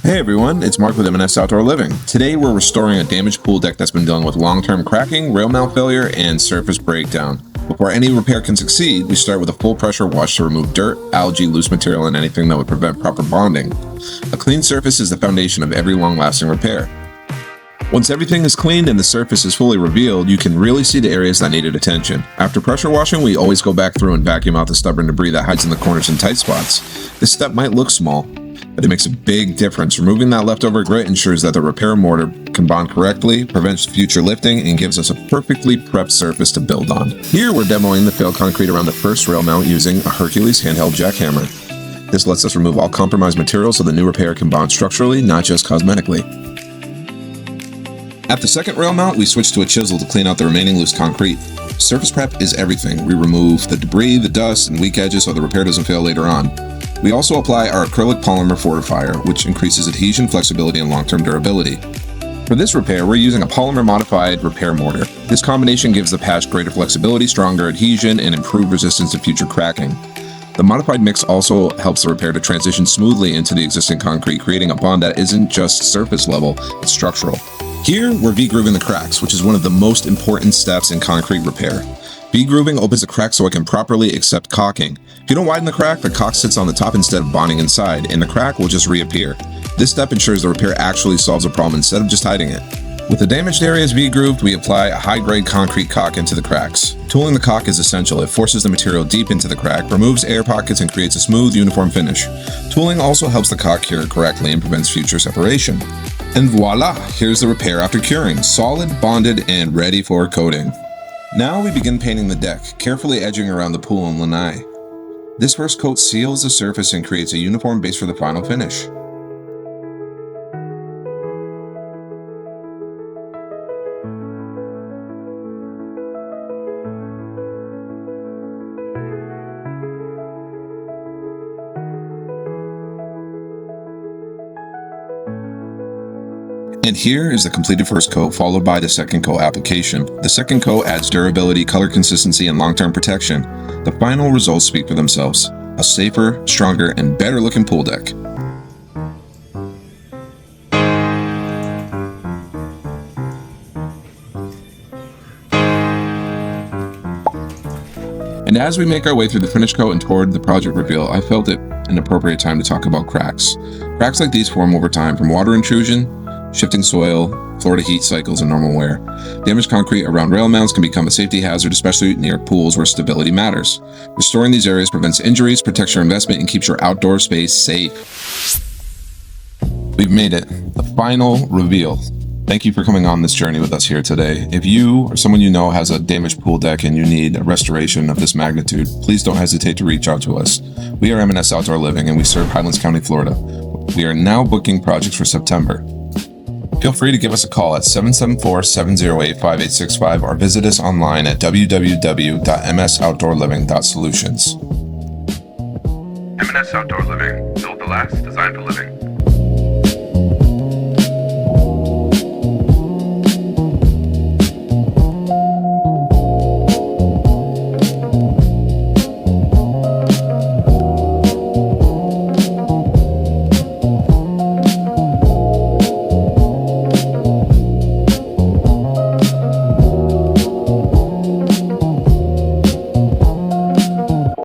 Hey everyone, it's Mark with M&S Outdoor Living. Today we're restoring a damaged pool deck that's been dealing with long-term cracking, rail mount failure, and surface breakdown. Before any repair can succeed, we start with a full pressure wash to remove dirt, algae, loose material, and anything that would prevent proper bonding. A clean surface is the foundation of every long-lasting repair. Once everything is cleaned and the surface is fully revealed, you can really see the areas that needed attention. After pressure washing, we always go back through and vacuum out the stubborn debris that hides in the corners and tight spots. This step might look small, but it makes a big difference. Removing that leftover grit ensures that the repair mortar can bond correctly, prevents future lifting, and gives us a perfectly prepped surface to build on. Here we're demoing the failed concrete around the first rail mount using a Hercules handheld jackhammer. This lets us remove all compromised material so the new repair can bond structurally, not just cosmetically. At the second rail mount, we switch to a chisel to clean out the remaining loose concrete. Surface prep is everything. We remove the debris, the dust, and weak edges so the repair doesn't fail later on. We also apply our acrylic polymer fortifier, which increases adhesion, flexibility, and long-term durability. For this repair, we're using a polymer-modified repair mortar. This combination gives the patch greater flexibility, stronger adhesion, and improved resistance to future cracking. The modified mix also helps the repair to transition smoothly into the existing concrete, creating a bond that isn't just surface level, it's structural. Here, we're V-grooving the cracks, which is one of the most important steps in concrete repair. V-grooving opens a crack so it can properly accept caulking. If you don't widen the crack sits on the top instead of bonding inside, and the crack will just reappear. This step ensures the repair actually solves a problem instead of just hiding it. With the damaged areas V-grooved, we apply a high-grade concrete caulk into the cracks. Tooling the caulk is essential. It forces the material deep into the crack, removes air pockets, and creates a smooth, uniform finish. Tooling also helps the caulk cure correctly and prevents future separation. And voila! Here's the repair after curing, solid, bonded, and ready for coating. Now we begin painting the deck, carefully edging around the pool and lanai. This first coat seals the surface and creates a uniform base for the final finish. And here is the completed first coat, followed by the second coat application. The second coat adds durability, color consistency, and long-term protection. The final results speak for themselves. A safer, stronger, and better looking pool deck. And as we make our way through the finished coat and toward the project reveal, I felt it an appropriate time to talk about cracks. Cracks like these form over time from water intrusion, shifting soil, Florida heat cycles, and normal wear. Damaged concrete around rail mounts can become a safety hazard, especially near pools where stability matters. Restoring these areas prevents injuries, protects your investment, and keeps your outdoor space safe. We've made it. The final reveal. Thank you for coming on this journey with us here today. If you or someone you know has a damaged pool deck and you need a restoration of this magnitude, please don't hesitate to reach out to us. We are M&S Outdoor Living and we serve Highlands County, Florida. We are now booking projects for September. Feel free to give us a call at 774-708-5865 or visit us online at www.msoutdoorliving.solutions. M&S Outdoor Living. Build the last, designed for living.